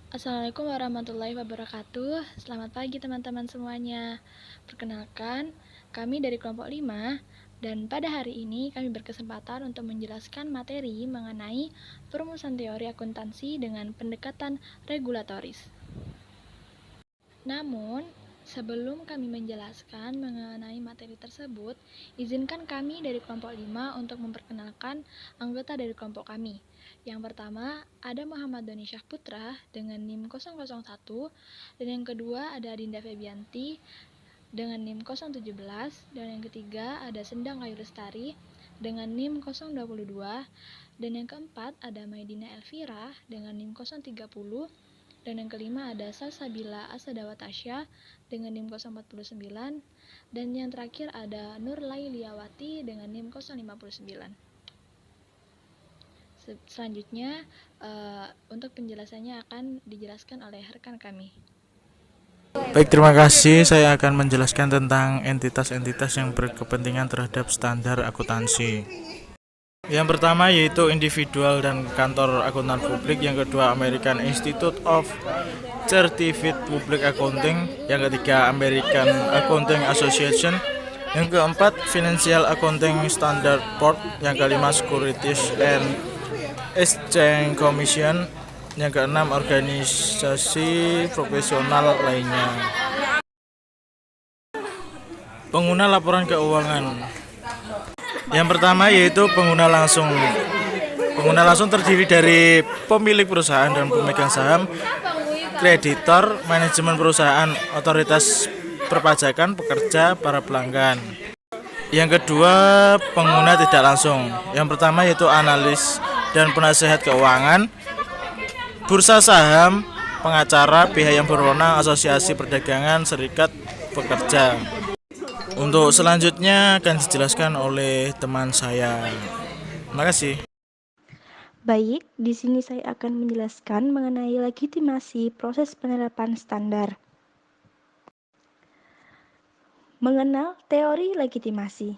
Assalamualaikum warahmatullahi wabarakatuh. Selamat pagi teman-teman semuanya. Perkenalkan, kami dari kelompok 5 dan pada hari ini kami berkesempatan untuk menjelaskan materi mengenai perumusan teori akuntansi dengan pendekatan regulatoris. Namun, sebelum kami menjelaskan mengenai materi tersebut, izinkan kami dari kelompok 5 untuk memperkenalkan anggota dari kelompok kami. Yang pertama, ada Muhammad Doni Syahputra dengan NIM 001, dan yang kedua ada Dinda Febianti dengan NIM 017, dan yang ketiga ada Sendang Ayu Lestari dengan NIM 022, dan yang keempat ada Maidina Elvira dengan NIM 030, dan yang kelima ada Salsabila Asadawa Tasya dengan NIM 049, dan yang terakhir ada Nur Lailiawati dengan NIM 059. Selanjutnya untuk penjelasannya akan dijelaskan oleh rekan kami. Baik, terima kasih. Saya akan menjelaskan tentang entitas-entitas yang berkepentingan terhadap standar akuntansi. Yang pertama yaitu individual dan kantor akuntan publik. Yang kedua American Institute of Certified Public Accounting. Yang ketiga American Accounting Association. Yang keempat Financial Accounting Standard Board. Yang kelima Securities and Exchange Commission. Yang keenam organisasi profesional lainnya. Pengguna laporan keuangan. Yang pertama yaitu pengguna langsung. Pengguna langsung terdiri dari pemilik perusahaan dan pemegang saham, kreditor, manajemen perusahaan, otoritas perpajakan, pekerja, para pelanggan. Yang kedua, pengguna tidak langsung. Yang pertama yaitu analis dan penasehat keuangan, bursa saham, pengacara, pihak yang berwenang, asosiasi perdagangan, serikat pekerja. Untuk selanjutnya akan dijelaskan oleh teman saya. Terima kasih. Baik, di sini saya akan menjelaskan mengenai legitimasi proses penerapan standar. Mengenal teori legitimasi.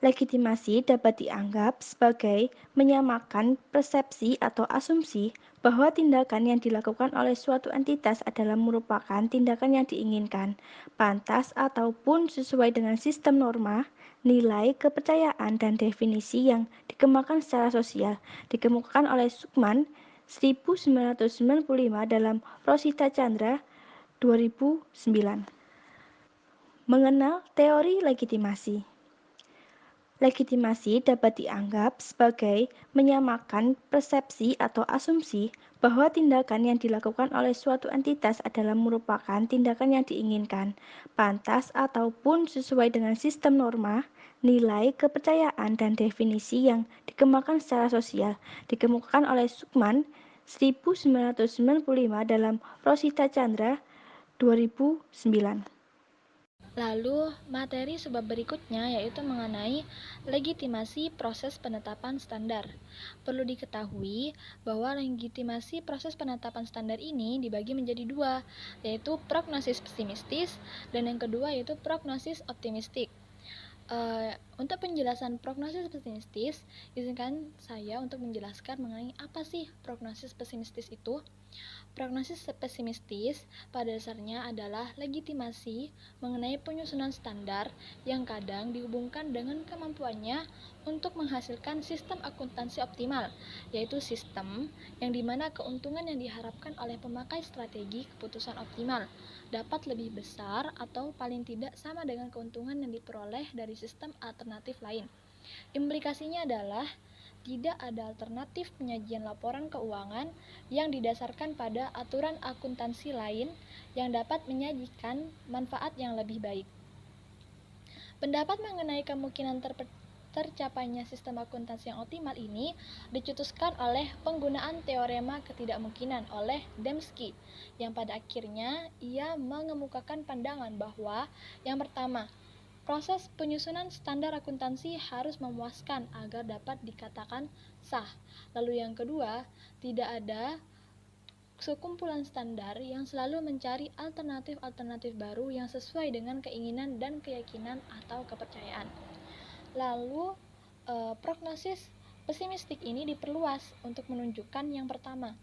Legitimasi dapat dianggap sebagai menyamakan persepsi atau asumsi bahwa tindakan yang dilakukan oleh suatu entitas adalah merupakan tindakan yang diinginkan, pantas ataupun sesuai dengan sistem norma, nilai, kepercayaan, dan definisi yang dikembangkan secara sosial, dikemukakan oleh Sukman 1995 dalam Rosita Chandra 2009. Mengenal teori legitimasi. Legitimasi dapat dianggap sebagai menyamakan persepsi atau asumsi bahwa tindakan yang dilakukan oleh suatu entitas adalah merupakan tindakan yang diinginkan, pantas ataupun sesuai dengan sistem norma, nilai, kepercayaan, dan definisi yang dikembangkan secara sosial, dikemukakan oleh Sukman 1995 dalam Rosita Chandra 2009. Lalu, materi subbab berikutnya yaitu mengenai legitimasi proses penetapan standar. Perlu diketahui bahwa legitimasi proses penetapan standar ini dibagi menjadi dua, yaitu prognosis pesimistis dan yang kedua yaitu prognosis optimistik. Untuk penjelasan prognosis pesimistis, izinkan saya untuk menjelaskan mengenai apa sih prognosis pesimistis itu. Prognosis pesimistis pada dasarnya adalah legitimasi mengenai penyusunan standar yang kadang dihubungkan dengan kemampuannya untuk menghasilkan sistem akuntansi optimal, yaitu sistem yang dimana keuntungan yang diharapkan oleh pemakai strategi keputusan optimal dapat lebih besar atau paling tidak sama dengan keuntungan yang diperoleh dari sistem alternatif lain. Implikasinya adalah tidak ada alternatif penyajian laporan keuangan yang didasarkan pada aturan akuntansi lain yang dapat menyajikan manfaat yang lebih baik. Pendapat mengenai kemungkinan tercapainya sistem akuntansi yang optimal ini dicetuskan oleh penggunaan teorema ketidakmungkinan oleh Dembski, yang pada akhirnya ia mengemukakan pandangan bahwa yang pertama, proses penyusunan standar akuntansi harus memuaskan agar dapat dikatakan sah. Lalu yang kedua, tidak ada sekumpulan standar yang selalu mencari alternatif-alternatif baru yang sesuai dengan keinginan dan keyakinan atau kepercayaan. Lalu, prognosis pesimistik ini diperluas untuk menunjukkan yang pertama,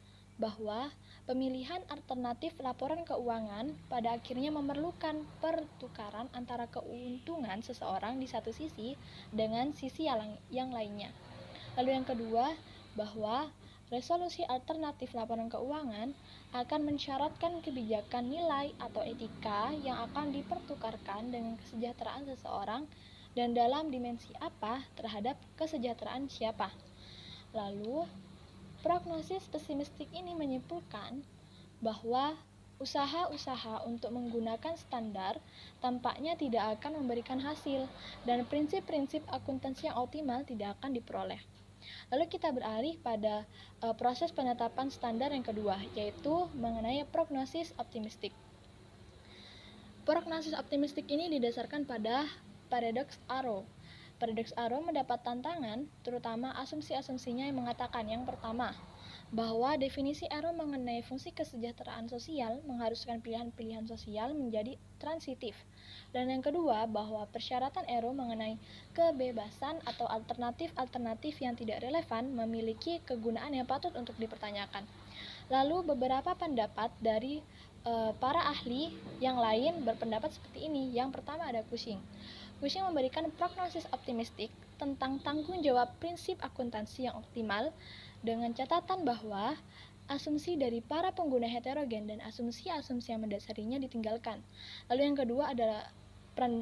bahwa pemilihan alternatif laporan keuangan pada akhirnya memerlukan pertukaran antara keuntungan seseorang di satu sisi dengan sisi yang lainnya. Lalu yang kedua, bahwa resolusi alternatif laporan keuangan akan mensyaratkan kebijakan nilai atau etika yang akan dipertukarkan dengan kesejahteraan seseorang dan dalam dimensi apa terhadap kesejahteraan siapa. Lalu, prognosis pesimistik ini menyimpulkan bahwa usaha-usaha untuk menggunakan standar tampaknya tidak akan memberikan hasil dan prinsip-prinsip akuntansi yang optimal tidak akan diperoleh. Lalu kita beralih pada proses penetapan standar yang kedua, yaitu mengenai prognosis optimistik. Prognosis optimistik ini didasarkan pada paradoks Arrow. Paradoks Arrow mendapat tantangan, terutama asumsi-asumsinya yang mengatakan yang pertama, bahwa definisi Arrow mengenai fungsi kesejahteraan sosial mengharuskan pilihan-pilihan sosial menjadi transitif. Dan yang kedua, bahwa persyaratan Arrow mengenai kebebasan atau alternatif-alternatif yang tidak relevan memiliki kegunaan yang patut untuk dipertanyakan. Lalu beberapa pendapat dari para ahli yang lain berpendapat seperti ini. Yang pertama ada Cushing. Cushing memberikan prognosis optimistik tentang tanggung jawab prinsip akuntansi yang optimal dengan catatan bahwa asumsi dari para pengguna heterogen dan asumsi-asumsi yang mendasarinya ditinggalkan. Lalu yang kedua adalah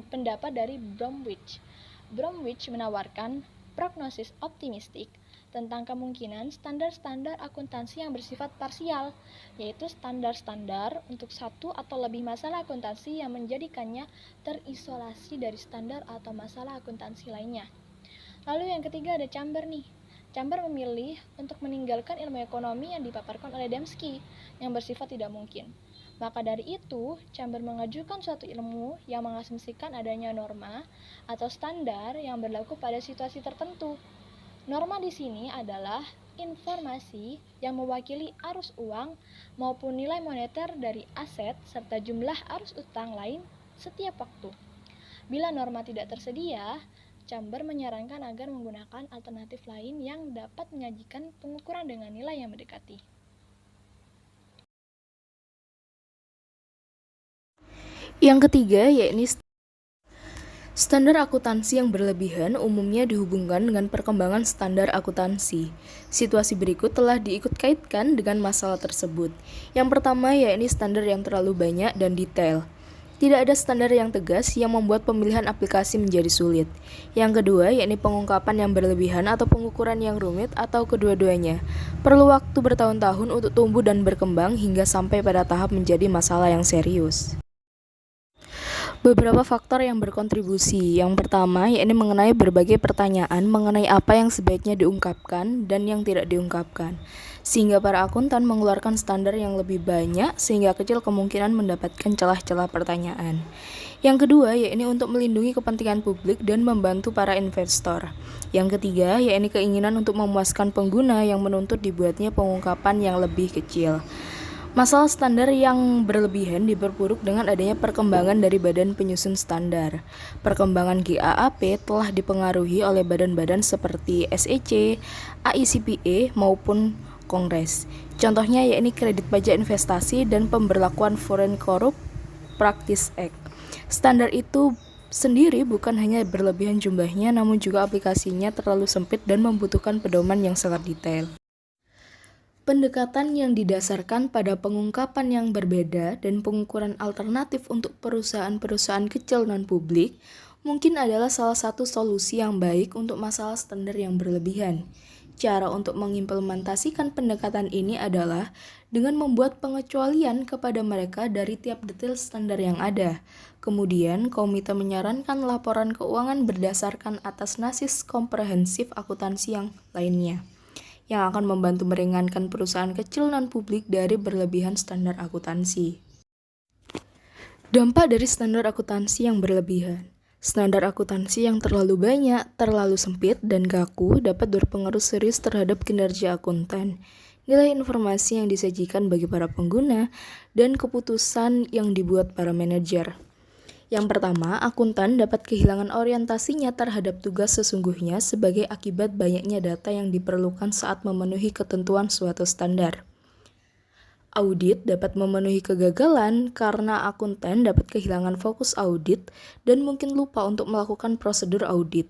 pendapat dari Bromwich. Bromwich menawarkan prognosis optimistik tentang kemungkinan standar-standar akuntansi yang bersifat parsial, yaitu standar-standar untuk satu atau lebih masalah akuntansi yang menjadikannya terisolasi dari standar atau masalah akuntansi lainnya. Lalu yang ketiga ada Chamber nih. Chamber memilih untuk meninggalkan ilmu ekonomi yang dipaparkan oleh Dembski yang bersifat tidak mungkin. Maka dari itu, Chamber mengajukan suatu ilmu yang mengasumsikan adanya norma atau standar yang berlaku pada situasi tertentu. Norma di sini adalah informasi yang mewakili arus uang maupun nilai moneter dari aset serta jumlah arus utang lain setiap waktu. Bila norma tidak tersedia, Chamber menyarankan agar menggunakan alternatif lain yang dapat menyajikan pengukuran dengan nilai yang mendekati. Yang ketiga, yaitu standar akuntansi yang berlebihan umumnya dihubungkan dengan perkembangan standar akuntansi. Situasi berikut telah diikut-kaitkan dengan masalah tersebut. Yang pertama, yaitu standar yang terlalu banyak dan detail. Tidak ada standar yang tegas yang membuat pemilihan aplikasi menjadi sulit. Yang kedua, yaitu pengungkapan yang berlebihan atau pengukuran yang rumit atau kedua-duanya. Perlu waktu bertahun-tahun untuk tumbuh dan berkembang hingga sampai pada tahap menjadi masalah yang serius. Beberapa faktor yang berkontribusi. Yang pertama, yaitu mengenai berbagai pertanyaan mengenai apa yang sebaiknya diungkapkan dan yang tidak diungkapkan. Sehingga para akuntan mengeluarkan standar yang lebih banyak sehingga kecil kemungkinan mendapatkan celah-celah pertanyaan. Yang kedua, yaitu untuk melindungi kepentingan publik dan membantu para investor. Yang ketiga, yaitu keinginan untuk memuaskan pengguna yang menuntut dibuatnya pengungkapan yang lebih kecil. Masalah standar yang berlebihan diperburuk dengan adanya perkembangan dari badan penyusun standar. Perkembangan GAAP telah dipengaruhi oleh badan-badan seperti SEC, AICPA maupun Kongres. Contohnya yaitu kredit pajak investasi dan pemberlakuan Foreign Corrupt Practice Act. Standar itu sendiri bukan hanya berlebihan jumlahnya, namun juga aplikasinya terlalu sempit dan membutuhkan pedoman yang sangat detail. Pendekatan yang didasarkan pada pengungkapan yang berbeda dan pengukuran alternatif untuk perusahaan-perusahaan kecil non-publik mungkin adalah salah satu solusi yang baik untuk masalah standar yang berlebihan. Cara untuk mengimplementasikan pendekatan ini adalah dengan membuat pengecualian kepada mereka dari tiap detail standar yang ada. Kemudian, komite menyarankan laporan keuangan berdasarkan atas nasis komprehensif akuntansi yang lainnya, yang akan membantu meringankan perusahaan kecil non-publik dari berlebihan standar akuntansi. Dampak dari standar akuntansi yang berlebihan. Standar akuntansi yang terlalu banyak, terlalu sempit, dan kaku dapat berpengaruh serius terhadap kinerja akuntan, nilai informasi yang disajikan bagi para pengguna, dan keputusan yang dibuat para manajer. Yang pertama, akuntan dapat kehilangan orientasinya terhadap tugas sesungguhnya sebagai akibat banyaknya data yang diperlukan saat memenuhi ketentuan suatu standar. Audit dapat memenuhi kegagalan karena akuntan dapat kehilangan fokus audit dan mungkin lupa untuk melakukan prosedur audit.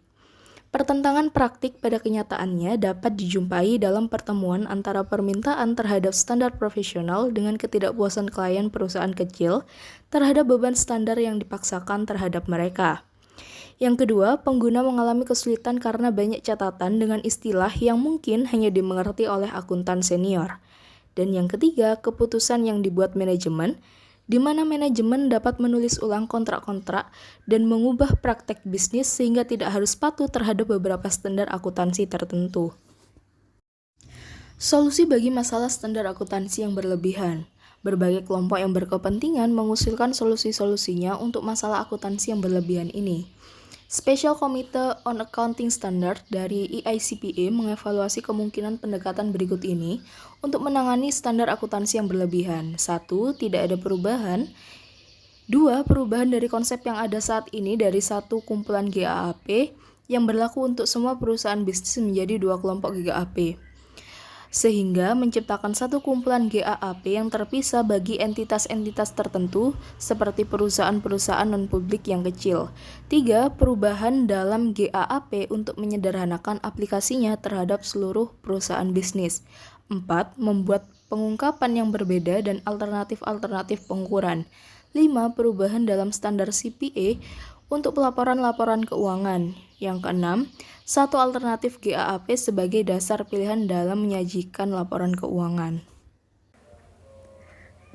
Pertentangan praktik pada kenyataannya dapat dijumpai dalam pertemuan antara permintaan terhadap standar profesional dengan ketidakpuasan klien perusahaan kecil terhadap beban standar yang dipaksakan terhadap mereka. Yang kedua, pengguna mengalami kesulitan karena banyak catatan dengan istilah yang mungkin hanya dimengerti oleh akuntan senior. Dan yang ketiga, keputusan yang dibuat manajemen, di mana manajemen dapat menulis ulang kontrak-kontrak dan mengubah praktek bisnis sehingga tidak harus patuh terhadap beberapa standar akuntansi tertentu. Solusi bagi masalah standar akuntansi yang berlebihan. Berbagai kelompok yang berkepentingan mengusulkan solusi-solusinya untuk masalah akuntansi yang berlebihan ini. Special Committee on Accounting Standard dari EICPA mengevaluasi kemungkinan pendekatan berikut ini untuk menangani standar akuntansi yang berlebihan. 1. Tidak ada perubahan. 2. Perubahan dari konsep yang ada saat ini dari satu kumpulan GAAP yang berlaku untuk semua perusahaan bisnis menjadi 2 kelompok GAAP. Sehingga menciptakan satu kumpulan GAAP yang terpisah bagi entitas-entitas tertentu seperti perusahaan-perusahaan non-publik yang kecil. 3. Perubahan dalam GAAP untuk menyederhanakan aplikasinya terhadap seluruh perusahaan bisnis. 4. Membuat pengungkapan yang berbeda dan alternatif-alternatif pengukuran. 5. Perubahan dalam standar CPA untuk pelaporan-laporan keuangan. Yang keenam, satu alternatif GAAP sebagai dasar pilihan dalam menyajikan laporan keuangan.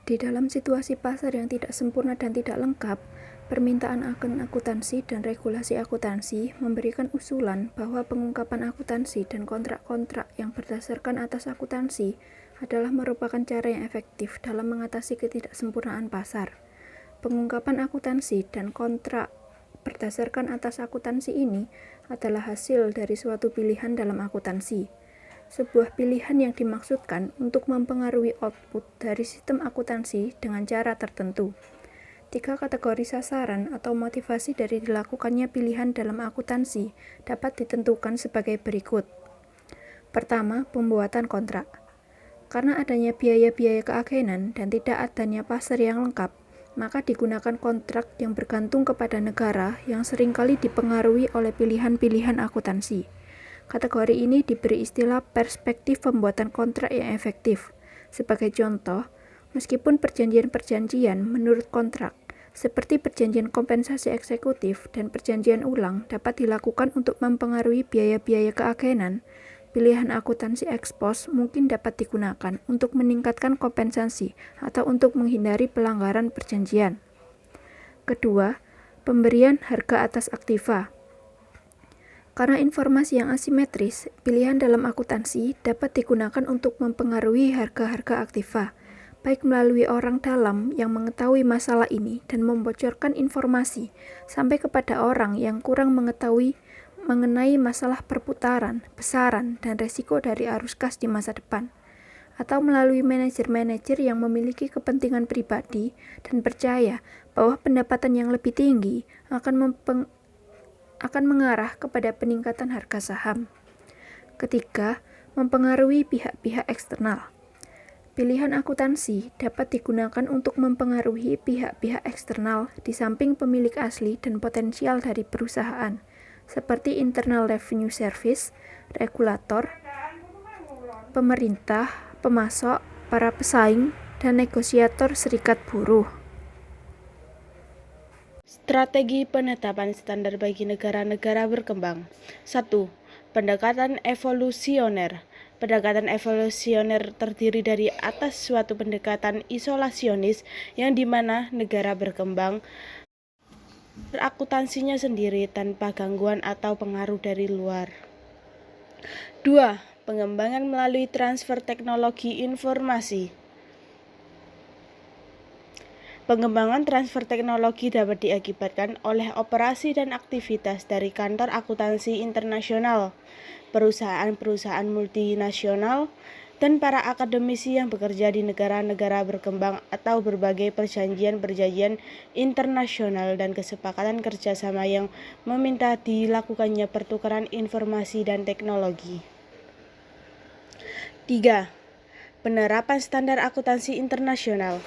Di dalam situasi pasar yang tidak sempurna dan tidak lengkap, permintaan akan akuntansi dan regulasi akuntansi memberikan usulan bahwa pengungkapan akuntansi dan kontrak-kontrak yang berdasarkan atas akuntansi adalah merupakan cara yang efektif dalam mengatasi ketidaksempurnaan pasar. Pengungkapan akuntansi dan kontrak berdasarkan atas akuntansi ini adalah hasil dari suatu pilihan dalam akuntansi. Sebuah pilihan yang dimaksudkan untuk mempengaruhi output dari sistem akuntansi dengan cara tertentu. 3 kategori sasaran atau motivasi dari dilakukannya pilihan dalam akuntansi dapat ditentukan sebagai berikut. Pertama, pembuatan kontrak. Karena adanya biaya-biaya keagenan dan tidak adanya pasar yang lengkap, maka digunakan kontrak yang bergantung kepada negara yang seringkali dipengaruhi oleh pilihan-pilihan akuntansi. Kategori ini diberi istilah perspektif pembuatan kontrak yang efektif. Sebagai contoh, meskipun perjanjian-perjanjian menurut kontrak, seperti perjanjian kompensasi eksekutif dan perjanjian ulang dapat dilakukan untuk mempengaruhi biaya-biaya keagenan, pilihan akuntansi ex post mungkin dapat digunakan untuk meningkatkan kompensasi atau untuk menghindari pelanggaran perjanjian. Kedua, pemberian harga atas aktiva. Karena informasi yang asimetris, pilihan dalam akuntansi dapat digunakan untuk mempengaruhi harga-harga aktiva, baik melalui orang dalam yang mengetahui masalah ini dan membocorkan informasi sampai kepada orang yang kurang mengetahui mengenai masalah perputaran, besaran, dan resiko dari arus kas di masa depan, atau melalui manajer-manajer yang memiliki kepentingan pribadi dan percaya bahwa pendapatan yang lebih tinggi akan mengarah kepada peningkatan harga saham. Ketiga, mempengaruhi pihak-pihak eksternal. Pilihan akuntansi dapat digunakan untuk mempengaruhi pihak-pihak eksternal di samping pemilik asli dan potensial dari perusahaan, seperti Internal Revenue Service, regulator, pemerintah, pemasok, para pesaing, dan negosiator serikat buruh. Strategi penetapan standar bagi negara-negara berkembang. 1. Pendekatan evolusioner. Pendekatan evolusioner terdiri dari atas suatu pendekatan isolasionis yang dimana negara berkembang berakuntansinya sendiri tanpa gangguan atau pengaruh dari luar. 2. Pengembangan melalui transfer teknologi informasi. Pengembangan transfer teknologi dapat diakibatkan oleh operasi dan aktivitas dari kantor akuntansi internasional, perusahaan-perusahaan multinasional, dan para akademisi yang bekerja di negara-negara berkembang atau berbagai perjanjian-perjanjian internasional dan kesepakatan kerjasama yang meminta dilakukannya pertukaran informasi dan teknologi. 3. Penerapan standar akuntansi internasional.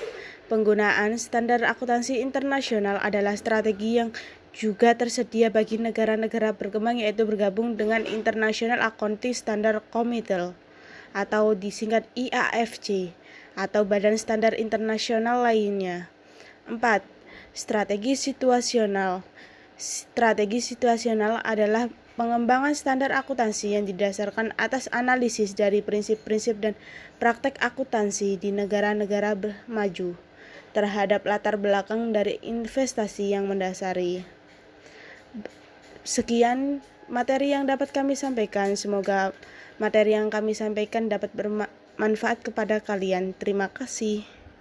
Penggunaan standar akuntansi internasional adalah strategi yang juga tersedia bagi negara-negara berkembang, yaitu bergabung dengan International Accounting Standard Committee atau disingkat IAFC atau badan standar internasional lainnya. 4. Strategi situasional. Strategi situasional adalah pengembangan standar akuntansi yang didasarkan atas analisis dari prinsip-prinsip dan praktek akuntansi di negara-negara maju terhadap latar belakang dari investasi yang mendasari. Sekian materi yang dapat kami sampaikan. Semoga materi yang kami sampaikan dapat bermanfaat kepada kalian. Terima kasih.